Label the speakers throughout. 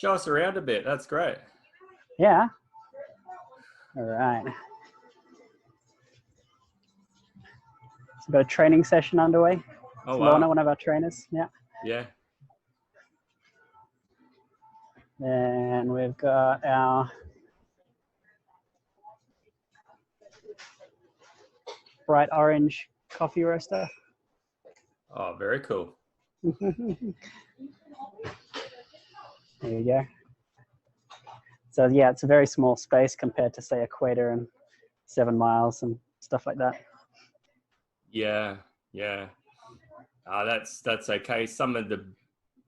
Speaker 1: show us around a bit. That's great.
Speaker 2: Yeah. All right. So we've got a training session underway.
Speaker 1: Oh,
Speaker 2: Lorna,
Speaker 1: wow.
Speaker 2: one of our trainers. Yeah.
Speaker 1: Yeah.
Speaker 2: And we've got our bright orange coffee roaster.
Speaker 1: Oh, very cool.
Speaker 2: There you go. So yeah, it's a very small space compared to say Equator and 7 Miles and stuff like that.
Speaker 1: Yeah, yeah. That's okay. Some of the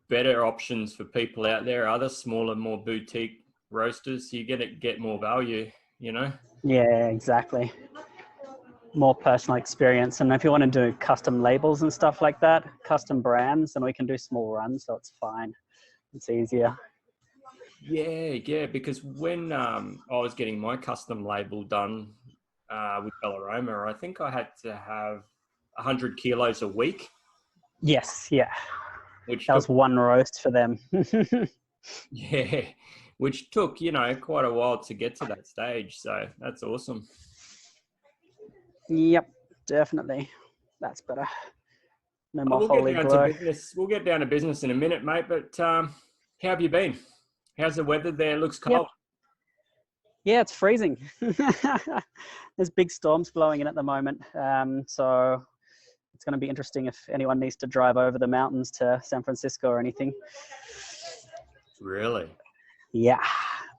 Speaker 1: better options for people out there are other smaller, more boutique roasters. So you get more value, you know?
Speaker 2: Yeah, exactly. More personal experience. And if you want to do custom labels and stuff like that, custom brands, then we can do small runs, so it's fine. It's easier.
Speaker 1: Yeah, because when I was getting my custom label done with Bellaroma, I think I had to have 100 kilos a week.
Speaker 2: Yes, yeah.
Speaker 1: Which
Speaker 2: that was one roast for them.
Speaker 1: Yeah, which took, quite a while to get to that stage. So that's awesome.
Speaker 2: Yep, definitely. That's better. No more
Speaker 1: we'll
Speaker 2: holy
Speaker 1: get down
Speaker 2: glow.
Speaker 1: to business. We'll get down to business in a minute, mate. But how have you been? How's the weather there? Looks cold.
Speaker 2: Yep. Yeah, it's freezing. There's big storms blowing in at the moment. So it's going to be interesting if anyone needs to drive over the mountains to San Francisco or anything.
Speaker 1: Really?
Speaker 2: Yeah,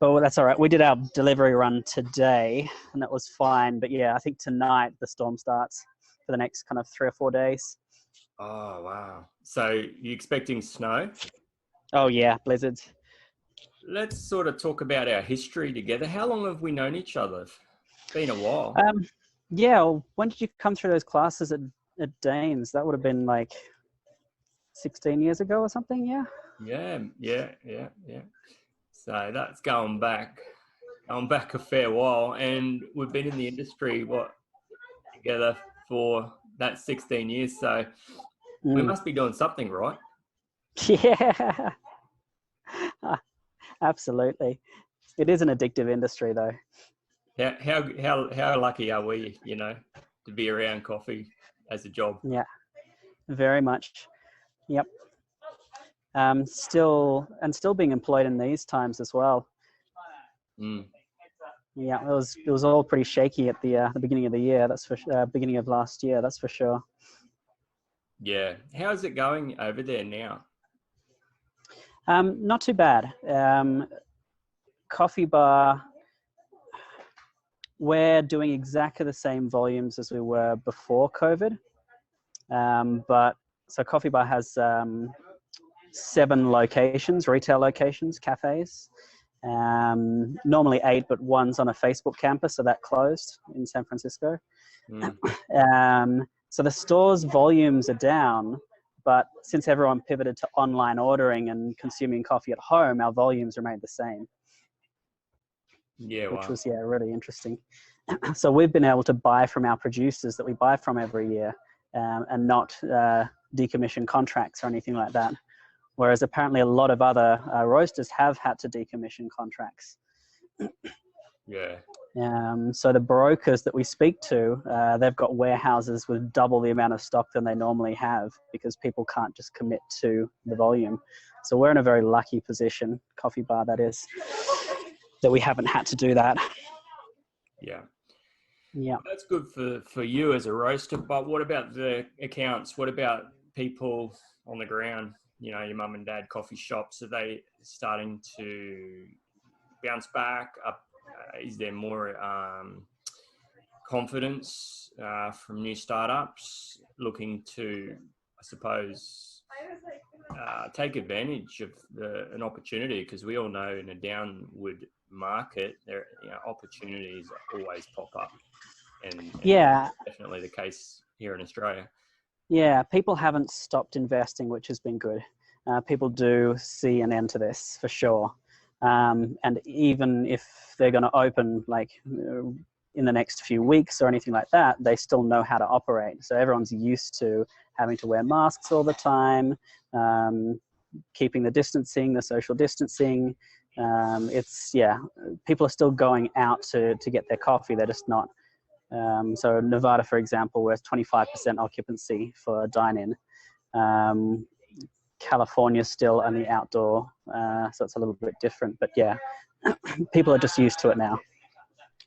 Speaker 2: but that's all right. We did our delivery run today and that was fine. But yeah, I think tonight the storm starts for the next kind of 3 or 4 days.
Speaker 1: Oh, wow. So you expecting snow?
Speaker 2: Oh yeah, blizzards.
Speaker 1: Let's sort of talk about our history together. How long have we known each other? It's been a while.
Speaker 2: Yeah, well, when did you come through those classes at Danes? That would have been like 16 years ago or something, yeah?
Speaker 1: Yeah. So that's going back a fair while. And we've been in the industry, together for that 16 years. So we must be doing something right.
Speaker 2: Yeah, absolutely. It is an addictive industry though.
Speaker 1: How lucky are we, to be around coffee as a job?
Speaker 2: Yeah, very much. Yep. Still being employed in these times as well. Yeah, it was all pretty shaky at the beginning of the year. That's for beginning of last year. That's for sure.
Speaker 1: Yeah. How's it going over there now?
Speaker 2: Not too bad. Coffee bar. We're doing exactly the same volumes as we were before COVID. But so Coffee Bar has 7 locations, retail locations, cafes. Normally 8, but one's on a Facebook campus, so that closed in San Francisco. So the store's volumes are down, but since everyone pivoted to online ordering and consuming coffee at home, our volumes remained the same.
Speaker 1: Yeah,
Speaker 2: which was really interesting. So we've been able to buy from our producers that we buy from every year, and not decommission contracts or anything like that. Whereas apparently a lot of other roasters have had to decommission contracts.
Speaker 1: Yeah.
Speaker 2: So the brokers that we speak to, they've got warehouses with double the amount of stock than they normally have because people can't just commit to the volume. So we're in a very lucky position, Coffee Bar that is, that we haven't had to do that.
Speaker 1: Yeah.
Speaker 2: Yeah.
Speaker 1: That's good for you as a roaster, but what about the accounts? What about people on the ground? Your mum and dad coffee shops, are they starting to bounce back up? Is there more confidence from new startups looking to, I suppose, take advantage of an opportunity? Because we all know in a downward market, opportunities always pop up, and
Speaker 2: yeah,
Speaker 1: definitely the case here in Australia.
Speaker 2: Yeah, people haven't stopped investing, which has been good. People do see an end to this for sure. And even if they're going to open in the next few weeks or anything like that, they still know how to operate. So everyone's used to having to wear masks all the time. keeping the distancing, the social distancing. People are still going out to get their coffee. They're just not. So Nevada, for example, where it's 25% occupancy for dine-in. California still only outdoor, so it's a little bit different. But yeah, people are just used to it now.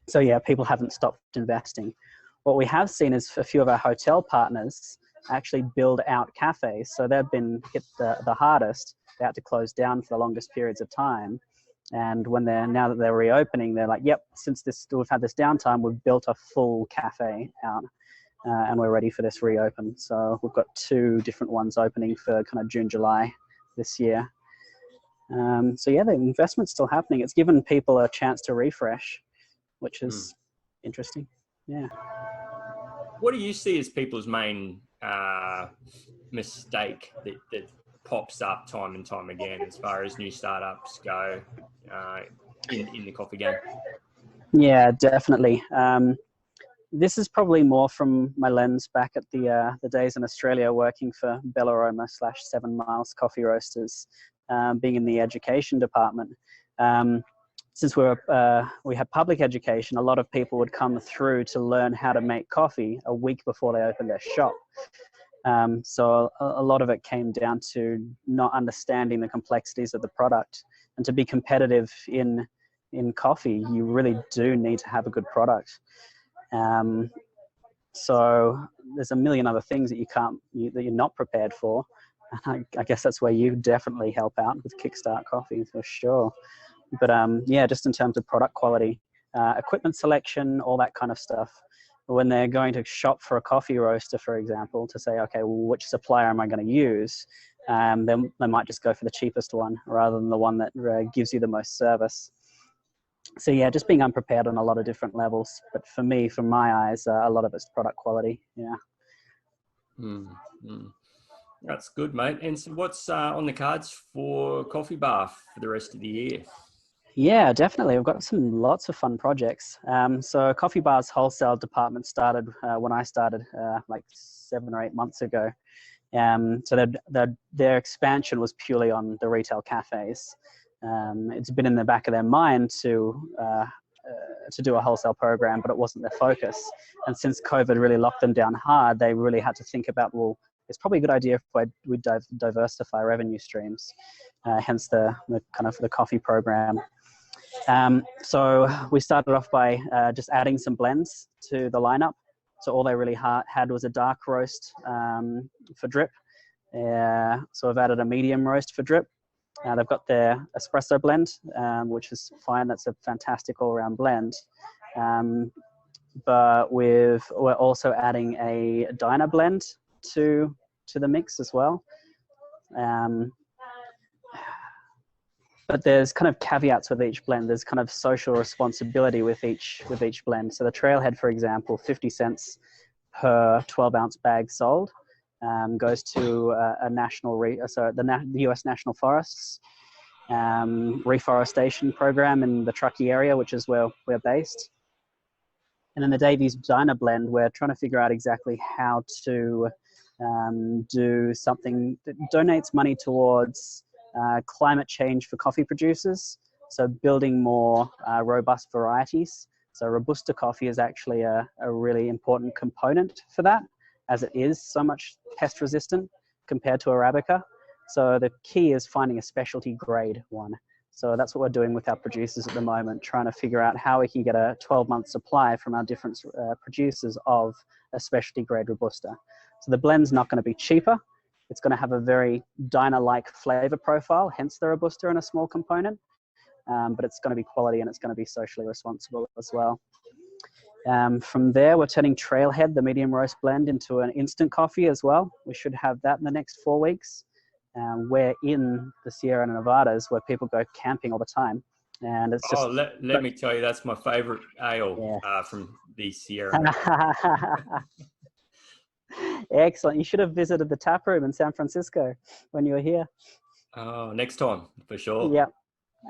Speaker 2: So yeah, people haven't stopped investing. What we have seen is a few of our hotel partners actually build out cafes. So they've been hit the hardest. They had to close down for the longest periods of time. And now that they're reopening, they're like, yep, since we've had this downtime, we've built a full cafe out. And we're ready for this reopen. So we've got 2 different ones opening for kind of June, July this year. So yeah, the investment's still happening. It's given people a chance to refresh, which is interesting. Yeah.
Speaker 1: What do you see as people's main mistake that pops up time and time again as far as new startups go in the coffee game?
Speaker 2: Yeah, definitely. This is probably more from my lens back at the days in Australia working for Bellaroma / 7 Miles Coffee Roasters, being in the education department. Since we had public education, a lot of people would come through to learn how to make coffee a week before they opened their shop. So a lot of it came down to not understanding the complexities of the product. And to be competitive in coffee, you really do need to have a good product. So there's a million other things that that you're not prepared for. I guess that's where you definitely help out with Kickstart Coffee for sure. But yeah, just in terms of product quality, equipment selection, all that kind of stuff. When they're going to shop for a coffee roaster, for example, to say, okay, well, which supplier am I going to use? Then they might just go for the cheapest one rather than the one that gives you the most service. So yeah, just being unprepared on a lot of different levels. But for me, from my eyes, a lot of it's product quality. Yeah.
Speaker 1: That's good, mate. And so what's on the cards for Coffee Bar for the rest of the year?
Speaker 2: Yeah, definitely. We've got lots of fun projects. So Coffee Bar's wholesale department started when I started like 7 or 8 months ago. So their expansion was purely on the retail cafes. It's been in the back of their mind to do a wholesale program, but it wasn't their focus. And since COVID really locked them down hard, they really had to think about, well, it's probably a good idea if we diversify revenue streams, hence the kind of the coffee program. So we started off by just adding some blends to the lineup. So all they really had was a dark roast for drip. So I've added a medium roast for drip. They've got their espresso blend, which is fine. That's a fantastic all-round blend. But we're also adding a diner blend to the mix as well. But there's kind of caveats with each blend. There's kind of social responsibility with each blend. So the Trailhead, for example, 50 cents per 12-ounce bag sold. Goes to the U.S. National Forests reforestation program in the Truckee area, which is where we're based. And in the Davies Diner blend, we're trying to figure out exactly how to do something that donates money towards climate change for coffee producers. So building more robust varieties. So Robusta coffee is actually a really important component for that, as it is so much pest resistant compared to Arabica. So the key is finding a specialty grade one. So that's what we're doing with our producers at the moment, trying to figure out how we can get a 12-month supply from our different producers of a specialty grade Robusta. So the blend's not going to be cheaper. It's going to have a very diner-like flavor profile, hence the Robusta in a small component. But it's going to be quality and it's going to be socially responsible as well. From there, we're turning Trailhead, the medium roast blend, into an instant coffee as well. We should have that in the next 4 weeks. We're in the Sierra Nevadas where people go camping all the time. And it's just...
Speaker 1: let me tell you, that's my favorite ale from the Sierra.
Speaker 2: Excellent. You should have visited the tap room in San Francisco when you were here.
Speaker 1: Oh, next time, for sure.
Speaker 2: Yep,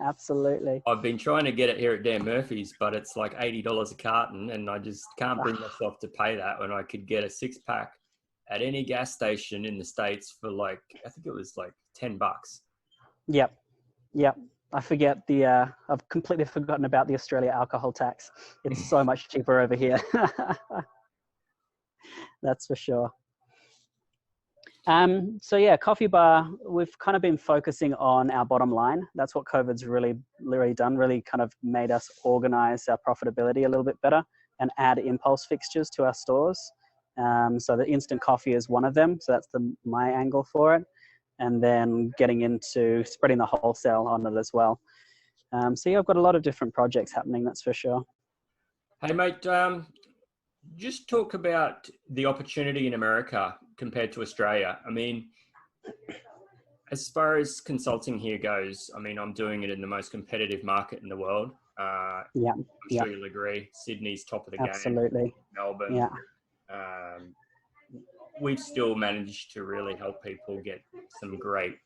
Speaker 2: absolutely.
Speaker 1: I've been trying to get it here at Dan Murphy's, but it's like $80 a carton, and I just can't bring myself to pay that when I could get a 6-pack at any gas station in the States for like, I think it was like $10.
Speaker 2: Yep. Yep. I forget I've completely forgotten about the Australia alcohol tax. It's so much cheaper over here. That's for sure. So yeah, Coffee Bar, we've kind of been focusing on our bottom line. That's what COVID's really done, really kind of made us organize our profitability a little bit better and add impulse fixtures to our stores. So the instant coffee is one of them. So that's my angle for it. And then getting into spreading the wholesale on it as well. So yeah, I've got a lot of different projects happening, that's for sure.
Speaker 1: Hey mate, just talk about the opportunity in America compared to Australia. I mean, as far as consulting here goes, I mean, I'm doing it in the most competitive market in the world.
Speaker 2: Yeah,
Speaker 1: I'm sure you'll agree. Sydney's top of the game.
Speaker 2: Absolutely.
Speaker 1: Melbourne.
Speaker 2: Yeah.
Speaker 1: We've still managed to really help people get some great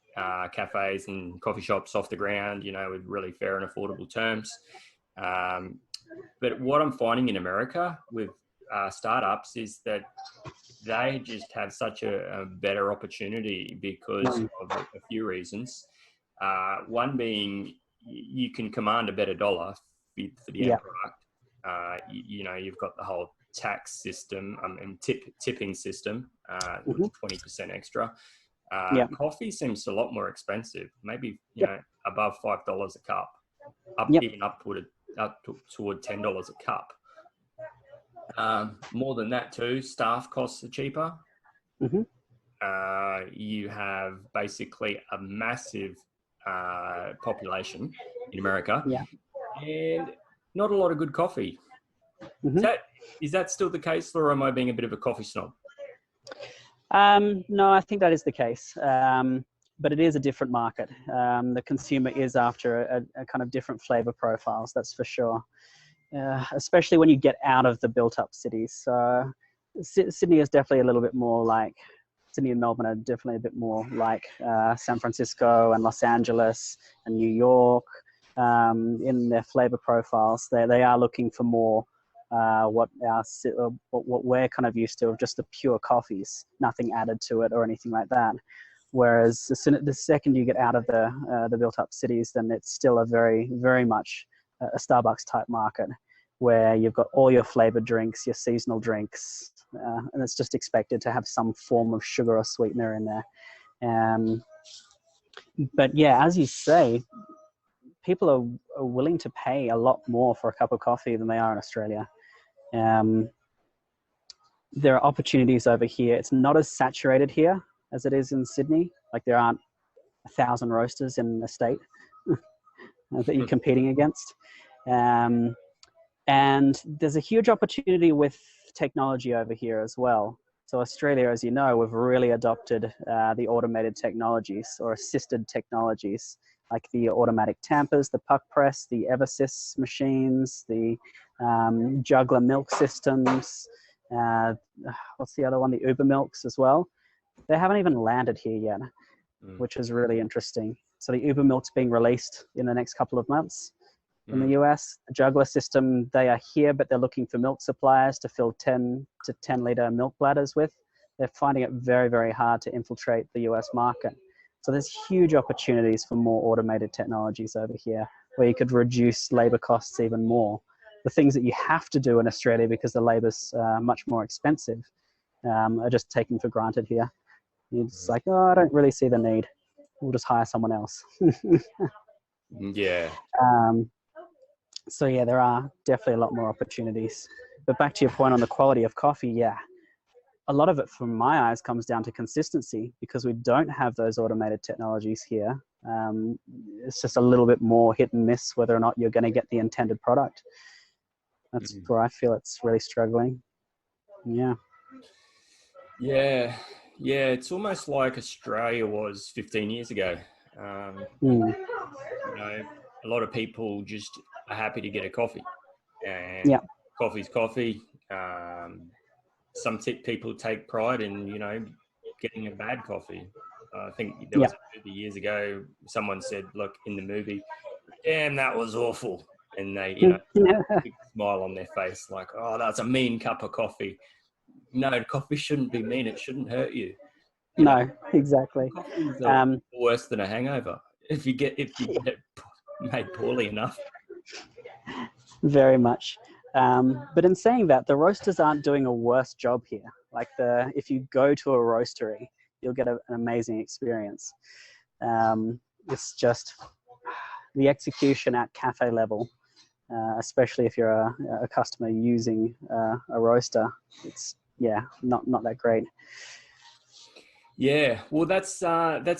Speaker 1: cafes and coffee shops off the ground, you know, with really fair and affordable terms. But what I'm finding in America with startups is that they just have such a better opportunity because of a few reasons. One being you can command a better dollar for the end product. You know, you've got the whole tax system and tipping system, 20% extra. Coffee seems a lot more expensive, maybe you know above $5 a cup, even up toward $10 a cup. More than that too, staff costs are cheaper. You have basically a massive population in America, and not a lot of good coffee. Is that still the case, or am I being a bit of a coffee snob?
Speaker 2: No, I think that is the case. But it is a different market. The consumer is after a kind of different flavor profiles, that's for sure. Especially when you get out of the built-up cities. So Sydney is definitely a little bit more like, Sydney and Melbourne are definitely a bit more like San Francisco and Los Angeles and New York in their flavor profiles. They are looking for more what we're kind of used to, of just the pure coffees, nothing added to it or anything like that. Whereas the second you get out of the built-up cities, then it's still a very, very much a Starbucks type market, where you've got all your flavored drinks, your seasonal drinks, and it's just expected to have some form of sugar or sweetener in there. But yeah, as you say, people are willing to pay a lot more for a cup of coffee than they are in Australia. There are opportunities over here. It's not as saturated here as it is in Sydney. Like there aren't 1,000 roasters in the state that you're competing against. And there's a huge opportunity with technology over here as well. So Australia, as you know, we've really adopted the automated technologies or assisted technologies, like the automatic tampers, the puck press, the Eversys machines, the juggler milk systems. What's the other one? The Uber milks as well. They haven't even landed here yet, which is really interesting. So the Uber milk's being released in the next couple of months in the US. The juggler system, they are here, but they're looking for milk suppliers to fill 10 to 10 liter milk bladders with. They're finding it very, very hard to infiltrate the US market. So there's huge opportunities for more automated technologies over here, where you could reduce labor costs even more. The things that you have to do in Australia because the labor's much more expensive are just taken for granted here. It's like, oh, I don't really see the need. We'll just hire someone else.
Speaker 1: Yeah.
Speaker 2: So yeah, there are definitely a lot more opportunities. But back to your point on the quality of coffee, yeah, a lot of it from my eyes comes down to consistency, because we don't have those automated technologies here. It's just a little bit more hit and miss whether or not you're going to get the intended product. That's where I feel it's really struggling. Yeah.
Speaker 1: Yeah. Yeah. It's almost like Australia was 15 years ago. You know, a lot of people just are happy to get a coffee, and coffee's coffee. Some people take pride in, you know, getting a bad coffee. I think there was a movie years ago. Someone said, look, in the movie, damn, that was awful. And they, you know, big smile on their face, like, oh, that's a mean cup of coffee. No, coffee shouldn't be mean. It shouldn't hurt you.
Speaker 2: No, exactly.
Speaker 1: Coffee's
Speaker 2: Um,
Speaker 1: worse than a hangover if you get it made poorly enough.
Speaker 2: Very much. But in saying that, the roasters aren't doing a worse job here. Like if you go to a roastery, you'll get an amazing experience. It's just the execution at cafe level, especially if you're a customer using a roaster. It's not that great.
Speaker 1: Yeah, well, that's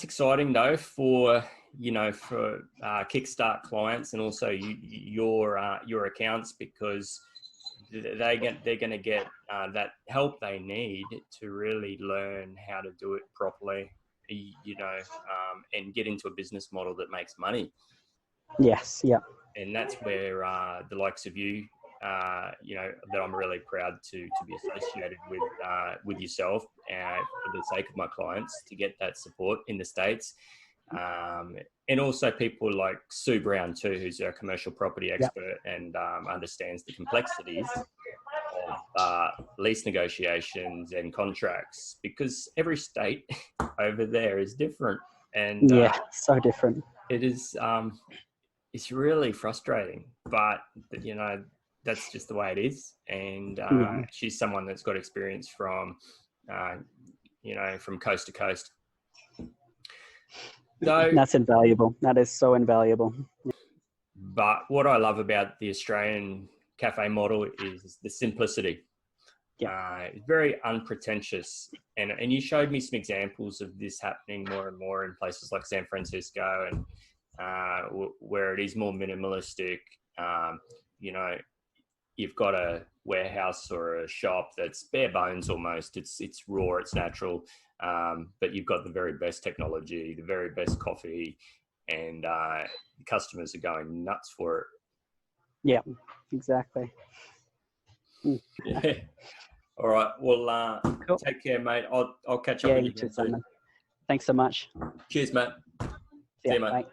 Speaker 1: exciting though for Kickstart clients and also your accounts, because they're going to get that help they need to really learn how to do it properly, and get into a business model that makes money.
Speaker 2: Yes, yeah.
Speaker 1: And that's where the likes of you, that I'm really proud to be associated with yourself for the sake of my clients, to get that support in the States. And also people like Sue Brown too, who's a commercial property expert and understands the complexities of lease negotiations and contracts, because every state over there is different. And
Speaker 2: so different.
Speaker 1: it is, it's really frustrating, but that's just the way it is. And she's someone that's got experience from coast to coast. So
Speaker 2: that's invaluable. That is so invaluable.
Speaker 1: But what I love about the Australian cafe model is the simplicity. It's very unpretentious, and you showed me some examples of this happening more and more in places like San Francisco, and where it is more minimalistic. You've got a warehouse or a shop that's bare bones almost. It's raw, it's natural, but you've got the very best technology, the very best coffee, and customers are going nuts for it.
Speaker 2: Yeah, exactly.
Speaker 1: Yeah. All right. Well,
Speaker 2: cool.
Speaker 1: Take care, mate. I'll catch up with you
Speaker 2: too, Simon. Thanks so much.
Speaker 1: Cheers, mate. See you, mate.
Speaker 2: Bye.